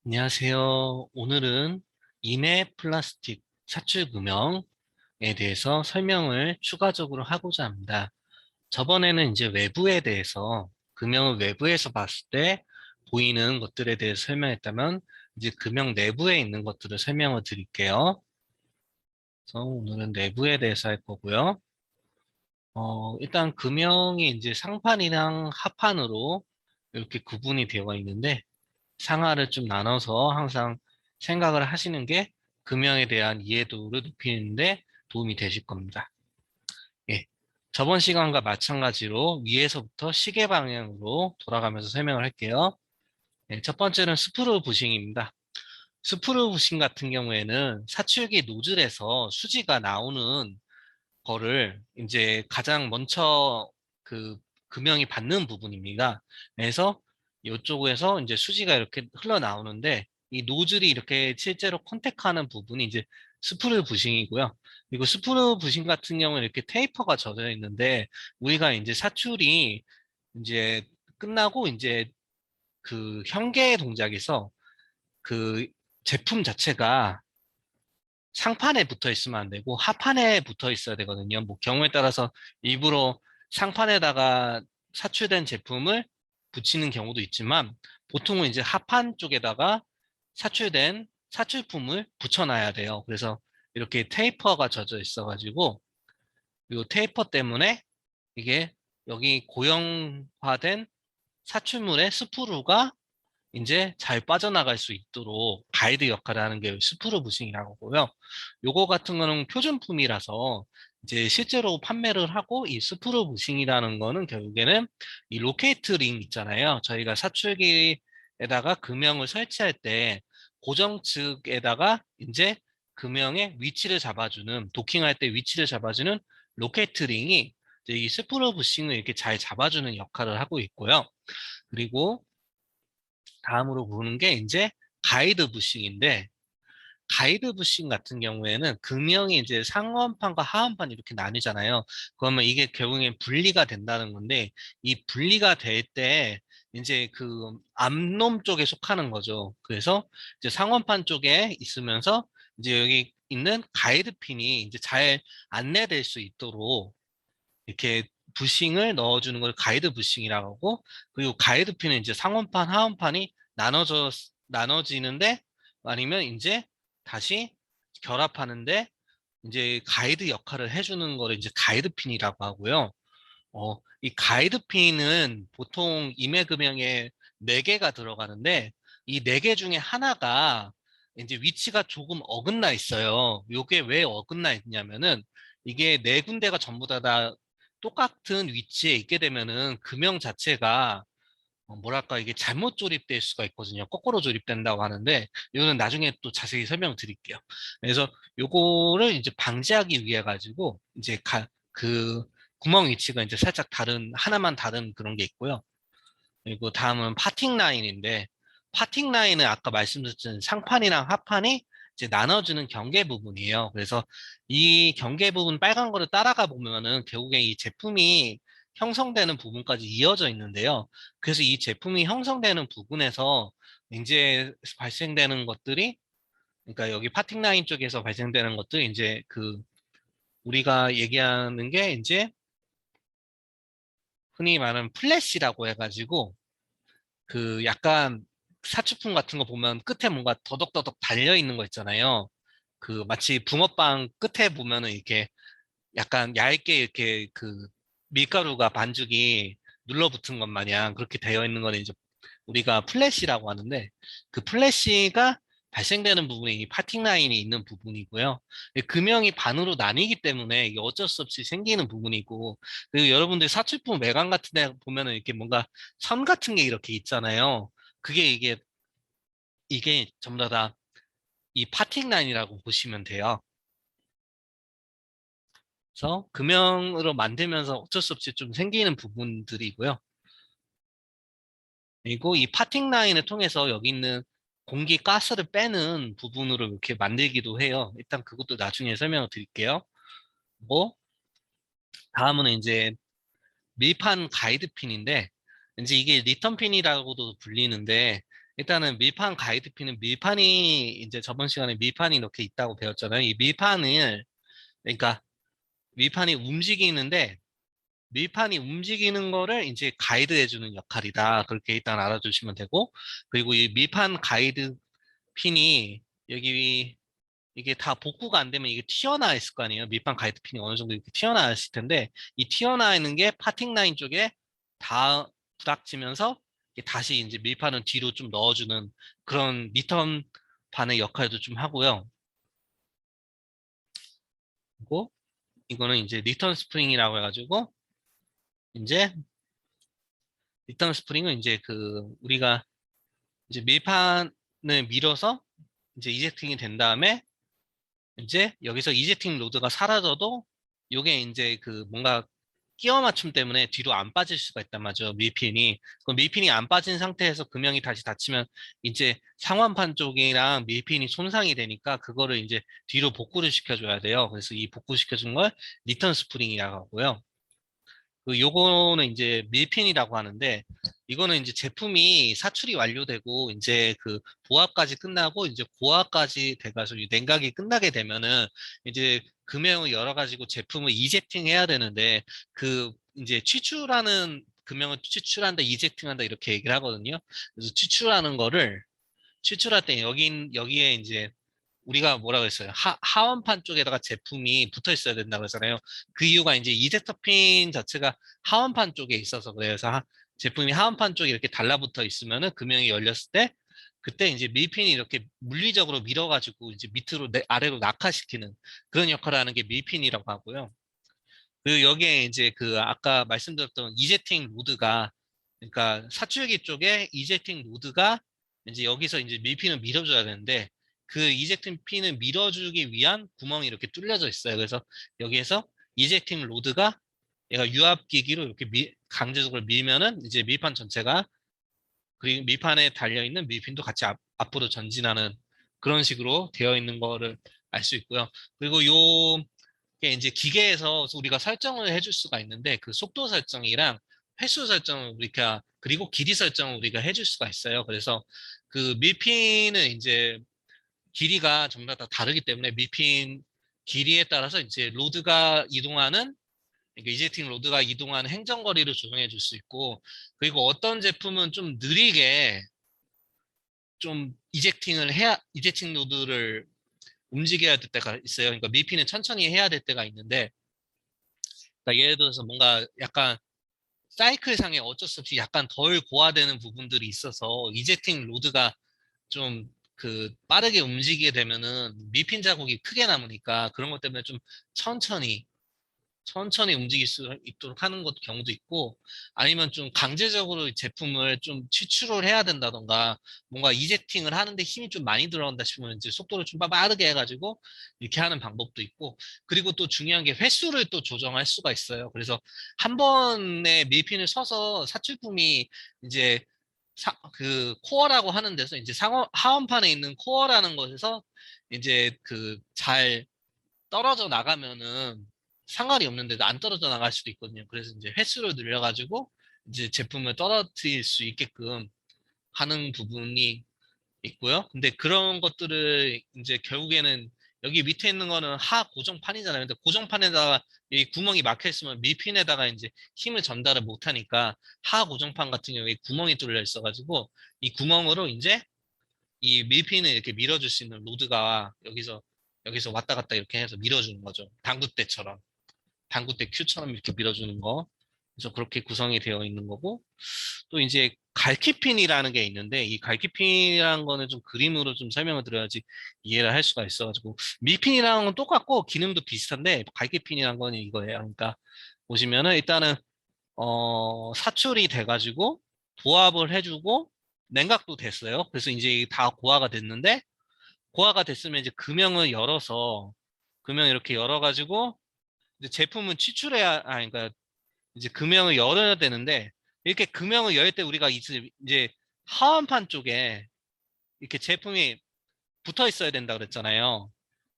안녕하세요. 오늘은 임해 플라스틱 사출 금형에 대해서 설명을 추가적으로 하고자 합니다. 저번에는 이제 외부에 대해서 금형을 외부에서 봤을 때 보이는 것들에 대해서 설명했다면 이제 금형 내부에 있는 것들을 설명을 드릴게요. 그래서 오늘은 내부에 대해서 할 거고요. 일단 금형이 이제 상판이랑 하판으로 이렇게 구분이 되어 있는데 상하를 좀 나눠서 항상 생각을 하시는 게 금형에 대한 이해도를 높이는데 도움이 되실 겁니다. 예. 저번 시간과 마찬가지로 위에서부터 시계 방향으로 돌아가면서 설명을 할게요. 예, 첫 번째는 스프루 부싱입니다. 스프루 부싱 같은 경우에는 사출기 노즐에서 수지가 나오는 거를 이제 가장 먼저 그 금형이 받는 부분입니다. 그래서 이쪽에서 이제 수지가 이렇게 흘러나오는데 이 노즐이 이렇게 실제로 컨택하는 부분이 이제 스프르 부싱이고요. 그리고 스프르 부싱 같은 경우는 이렇게 테이퍼가 젖어 있는데 우리가 이제 사출이 이제 끝나고 이제 그 현계 동작에서 그 제품 자체가 상판에 붙어 있으면 안 되고 하판에 붙어 있어야 되거든요. 뭐 경우에 따라서 일부러 상판에다가 사출된 제품을 붙이는 경우도 있지만 보통은 이제 하판 쪽에다가 사출된 사출품을 붙여놔야 돼요. 그래서 이렇게 테이퍼가 젖어 있어가지고 이 테이퍼 때문에 이게 여기 고형화된 사출물의 스프루가 이제 잘 빠져나갈 수 있도록 가이드 역할을 하는 게 스프루 부싱이라고 하고요. 요거 같은 거는 표준품이라서 이제 실제로 판매를 하고 이 스프루 부싱이라는 거는 결국에는 이 로케이트 링 있잖아요. 저희가 사출기에다가 금형을 설치할 때 고정 측에다가 이제 금형의 위치를 잡아주는 도킹할 때 위치를 잡아주는 로케이트 링이 이제 이 스프루 부싱을 이렇게 잘 잡아주는 역할을 하고 있고요. 그리고 다음으로 보는 게 이제 가이드 부싱인데 가이드 부싱 같은 경우에는 금형이 이제 상원판과 하원판 이렇게 나뉘잖아요. 그러면 이게 결국엔 분리가 된다는 건데 이 분리가 될 때 이제 그 앞놈 쪽에 속하는 거죠. 그래서 이제 상원판 쪽에 있으면서 이제 여기 있는 가이드 핀이 이제 잘 안내될 수 있도록 이렇게 부싱을 넣어주는 걸 가이드 부싱이라고 하고 그리고 가이드 핀은 이제 상원판, 하원판이 나눠지는데 아니면 이제 다시 결합하는데 이제 가이드 역할을 해주는 거를 이제 가이드 핀이라고 하고요. 이 가이드 핀은 보통 임의금형에 4개가 들어가는데 이 4개 중에 하나가 이제 위치가 조금 어긋나 있어요. 요게 왜 어긋나 있냐면은 이게 4군데가 전부 다 똑같은 위치에 있게 되면은 금형 자체가 뭐랄까 이게 잘못 조립될 수가 있거든요. 거꾸로 조립된다고 하는데 이거는 나중에 또 자세히 설명드릴게요. 그래서 요거를 이제 방지하기 위해 가지고 이제 그 구멍 위치가 이제 살짝 다른 하나만 다른 그런 게 있고요. 그리고 다음은 파팅 라인인데 파팅 라인은 아까 말씀드렸던 상판이랑 하판이 이제 나눠주는 경계 부분이에요. 그래서 이 경계 부분 빨간 거를 따라가 보면은 결국에 이 제품이 형성되는 부분까지 이어져 있는데요. 그래서 이 제품이 형성되는 부분에서 이제 발생되는 것들이 그러니까 여기 파팅 라인 쪽에서 발생되는 것들 이제 그 우리가 얘기하는 게 이제 흔히 말하는 플래시라고 해가지고 그 약간 사치품 같은 거 보면 끝에 뭔가 더덕더덕 달려 있는 거 있잖아요. 그 마치 붕어빵 끝에 보면은 이렇게 약간 얇게 이렇게 그 밀가루가 반죽이 눌러붙은 것 마냥 그렇게 되어 있는 거는 이제 우리가 플래시라고 하는데 그 플래시가 발생되는 부분이 이 파팅 라인이 있는 부분이고요. 금형이 반으로 나뉘기 때문에 이게 어쩔 수 없이 생기는 부분이고 그리고 여러분들 사출품 외관 같은 데 보면은 이렇게 뭔가 선 같은 게 이렇게 있잖아요. 그게 이게 전부 다 이 파팅 라인이라고 보시면 돼요. 그래서 금형으로 만들면서 어쩔 수 없이 좀 생기는 부분들이고요. 그리고 이 파팅 라인을 통해서 여기 있는 공기 가스를 빼는 부분으로 이렇게 만들기도 해요. 일단 그것도 나중에 설명을 드릴게요. 뭐 다음은 이제 밀판 가이드 핀인데 이제 이게 리턴 핀이라고도 불리는데 일단은 밀판 가이드핀은 밀판이 이제 저번 시간에 밀판이 이렇게 있다고 배웠잖아요. 이 밀판을 그러니까 밀판이 움직이는데 밀판이 움직이는 거를 이제 가이드해주는 역할이다. 그렇게 일단 알아두시면 되고, 그리고 이 밀판 가이드 핀이 여기 이게 다 복구가 안 되면 이게 튀어나와 있을 거 아니에요. 밀판 가이드 핀이 어느 정도 이렇게 튀어나와 있을 텐데, 이 튀어나와 있는 게 파팅 라인 쪽에 다 부닥치면서 이게 다시 이제 밀판은 뒤로 좀 넣어주는 그런 리턴 반의 역할도 좀 하고요. 그리고 이거는 이제 리턴 스프링이라고 해가지고 이제 리턴 스프링은 이제 그 우리가 이제 밀판을 밀어서 이제 이젝팅이 된 다음에 이제 여기서 이젝팅 로드가 사라져도 요게 이제 그 뭔가 끼워 맞춤 때문에 뒤로 안 빠질 수가 있단 말이죠. 밀핀이. 그 밀핀이 안 빠진 상태에서 금형이 다시 닫히면 이제 상완판 쪽이랑 밀핀이 손상이 되니까 그거를 이제 뒤로 복구를 시켜줘야 돼요. 그래서 이 복구 시켜준 걸 리턴 스프링이라고 하고요. 그 요거는 이제 밀핀이라고 하는데 이거는 이제 제품이 사출이 완료되고 이제 그 보합까지 끝나고 이제 고압까지 돼가지고 냉각이 끝나게 되면은 이제 금형을 열어가지고 제품을 이젝팅 해야 되는데 그 이제 취출하는 금형을 취출한다 이젝팅한다 이렇게 얘기를 하거든요. 그래서 취출하는 거를 취출할 때 여기에 이제 우리가 뭐라 그랬어요? 하원판 쪽에다가 제품이 붙어 있어야 된다고 그러잖아요. 그 이유가 이제 이젝터 핀 자체가 하원판 쪽에 있어서 그래서 제품이 하원판 쪽에 이렇게 달라붙어 있으면은 금형이 열렸을 때 그때 이제 밀핀이 이렇게 물리적으로 밀어가지고 이제 밑으로 아래로 낙하시키는 그런 역할을 하는 게 밀핀이라고 하고요. 그 여기에 이제 그 아까 말씀드렸던 이젝팅 로드가 그러니까 사출기 쪽에 이젝팅 로드가 이제 여기서 이제 밀핀을 밀어줘야 되는데 그 이젝팅 핀을 밀어주기 위한 구멍이 이렇게 뚫려져 있어요. 그래서 여기에서 이젝팅 로드가 얘가 유압기기로 이렇게 강제적으로 밀면은 이제 밀판 전체가 그리고 밀판에 달려 있는 밀핀도 같이 앞으로 전진하는 그런 식으로 되어 있는 거를 알 수 있고요. 그리고 이게 이제 기계에서 우리가 설정을 해줄 수가 있는데 그 속도 설정이랑 횟수 설정을 우리가 그리고 길이 설정을 우리가 해줄 수가 있어요. 그래서 그 밀핀은 이제 길이가 전부 다 다르기 때문에 밀핀 길이에 따라서 이제 로드가 이동하는 그러니까 이젝팅 로드가 이동하는 행정거리를 조정해 줄 수 있고 그리고 어떤 제품은 좀 느리게 좀 이젝팅 로드를 움직여야 될 때가 있어요. 그러니까 밀핀은 천천히 해야 될 때가 있는데 그러니까 예를 들어서 뭔가 약간 사이클상에 어쩔 수 없이 약간 덜 고화되는 부분들이 있어서 이젝팅 로드가 좀 그 빠르게 움직이게 되면은 밀핀 자국이 크게 남으니까 그런 것 때문에 좀 천천히 천천히 움직일 수 있도록 하는 것 경우도 있고 아니면 좀 강제적으로 제품을 좀 추출을 해야 된다던가 뭔가 이젝팅을 하는데 힘이 좀 많이 들어간다 싶으면 이제 속도를 좀 빠르게 해가지고 이렇게 하는 방법도 있고 그리고 또 중요한 게 횟수를 또 조정할 수가 있어요. 그래서 한 번에 밀핀을 서서 사출품이 이제 그 코어라고 하는 데서 이제 하원판에 있는 코어라는 것에서 이제 그 잘 떨어져 나가면은 상관이 없는데도 안 떨어져 나갈 수도 있거든요. 그래서 이제 횟수를 늘려가지고 이제 제품을 떨어뜨릴 수 있게끔 하는 부분이 있고요. 근데 그런 것들을 이제 결국에는 여기 밑에 있는 거는 하 고정판이잖아요. 근데 고정판에다가 이 구멍이 막혀 있으면 밀핀에다가 이제 힘을 전달을 못 하니까 하 고정판 같은 경우에 구멍이 뚫려 있어가지고 이 구멍으로 이제 이 밀핀을 이렇게 밀어줄 수 있는 로드가 여기서 왔다 갔다 이렇게 해서 밀어주는 거죠. 당구대 큐처럼 이렇게 밀어주는 거. 그래서 그렇게 구성이 되어 있는 거고 또 이제 갈키핀이라는 게 있는데 이 갈키핀이라는 거는 좀 그림으로 좀 설명을 드려야지 이해를 할 수가 있어가지고 밀핀이랑 건 똑같고 기능도 비슷한데 갈키핀이라는 거는 이거예요. 그러니까 보시면은 일단은 사출이 돼가지고 도합을 해주고 냉각도 됐어요. 그래서 이제 다 고화가 됐는데 고화가 됐으면 이제 금형을 이렇게 열어가지고 이제 제품은 그러니까 이제 금형을 열어야 되는데 이렇게 금형을 열 때 우리가 이제 하원판 쪽에 이렇게 제품이 붙어 있어야 된다 그랬잖아요.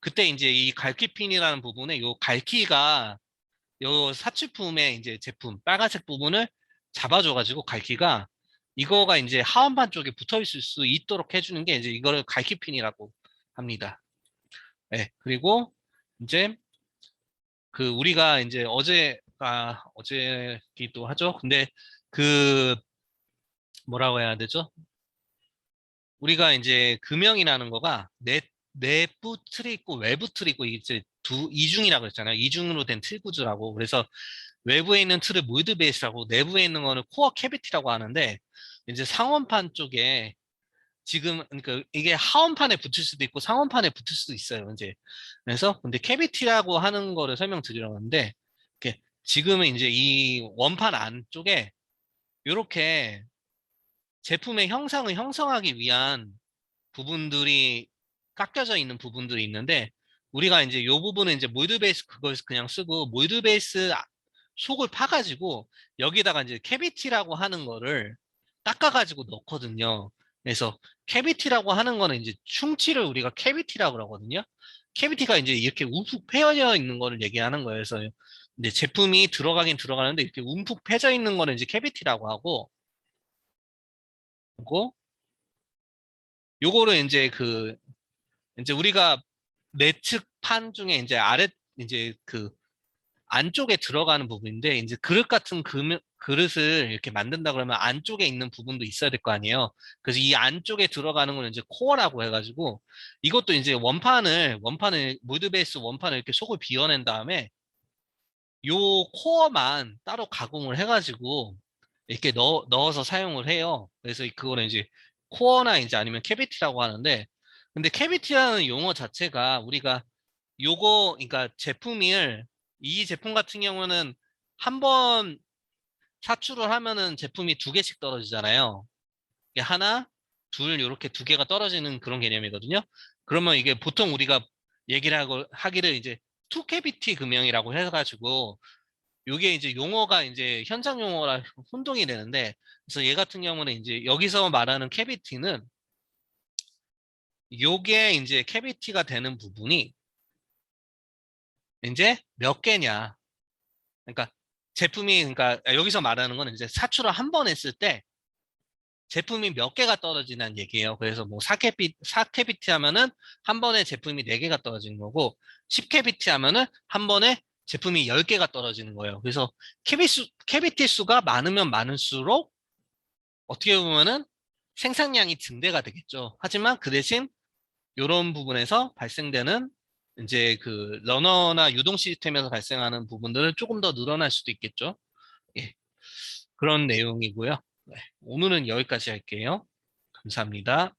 그때 이제 이 갈키핀이라는 부분에 요 갈키가 요 사치품의 이제 제품 빨간색 부분을 잡아줘가지고 갈키가 이거가 이제 하원판 쪽에 붙어 있을 수 있도록 해주는 게 이제 이거를 갈키핀이라고 합니다. 네, 그리고 이제 그 우리가 이제 어제기도 하죠. 근데 그 뭐라고 해야 되죠? 우리가 이제 금형이라는 거가 내부 틀이 있고 외부 틀이 있고 이제 이중이라고 했잖아요. 이중으로 된 틀 구조라고. 그래서 외부에 있는 틀을 몰드 베이스라고 내부에 있는 거는 코어 캐비티라고 하는데 이제 상원판 쪽에 지금 그러니까 이게 하원판에 붙을 수도 있고 상원판에 붙을 수도 있어요. 이제 그래서 근데 캐비티라고 하는 거를 설명드리려고 하는데 이렇게 지금은 이제 이 원판 안쪽에 이렇게 제품의 형상을 형성하기 위한 부분들이 깎여져 있는 부분들이 있는데 우리가 이제 요 부분은 이제 몰드 베이스 그걸 그냥 쓰고 몰드 베이스 속을 파가지고 여기다가 이제 캐비티라고 하는 거를 닦아가지고 넣거든요. 그래서 캐비티라고 하는 거는 이제 충치를 우리가 캐비티라고 그러거든요. 캐비티가 이제 이렇게 움푹 패여 있는 거를 얘기하는 거예요. 그래서 이제 제품이 들어가긴 들어가는데 이렇게 움푹 패져 있는 거는 이제 캐비티라고 하고, 그리고 요거를 이제 우리가 내측판 중에 이제 이제 그 안쪽에 들어가는 부분인데, 이제 그릇 같은 그릇을 이렇게 만든다 그러면 안쪽에 있는 부분도 있어야 될 거 아니에요. 그래서 이 안쪽에 들어가는 걸 이제 코어라고 해가지고, 이것도 이제 원판을, 몰드베이스 원판을 이렇게 속을 비워낸 다음에, 요 코어만 따로 가공을 해가지고, 이렇게 넣어서 사용을 해요. 그래서 그거는 이제 코어나 이제 아니면 캐비티라고 하는데, 근데 캐비티라는 용어 자체가 우리가 그러니까 이 제품 같은 경우는 한 번 사출을 하면은 제품이 두 개씩 떨어지잖아요. 이게 하나, 둘, 이렇게 두 개가 떨어지는 그런 개념이거든요. 그러면 이게 보통 우리가 하기를 이제 투 캐비티 금형이라고 해가지고, 요게 이제 용어가 이제 현장 용어라 혼동이 되는데, 그래서 얘 같은 경우는 이제 여기서 말하는 캐비티는 요게 이제 캐비티가 되는 부분이 이제 몇 개냐. 그러니까 그러니까 여기서 말하는 건 이제 사출을 한 번 했을 때 제품이 몇 개가 떨어지는 얘기예요. 그래서 뭐 4캐비티 하면은 한 번에 제품이 4개가 떨어지는 거고 10캐비티 하면은 한 번에 제품이 10개가 떨어지는 거예요. 그래서 캐비티 수가 많으면 많을수록 어떻게 보면은 생산량이 증대가 되겠죠. 하지만 그 대신 이런 부분에서 발생되는 이제 그 러너나 유동 시스템에서 발생하는 부분들은 조금 더 늘어날 수도 있겠죠. 예, 그런 내용이고요. 네, 오늘은 여기까지 할게요. 감사합니다.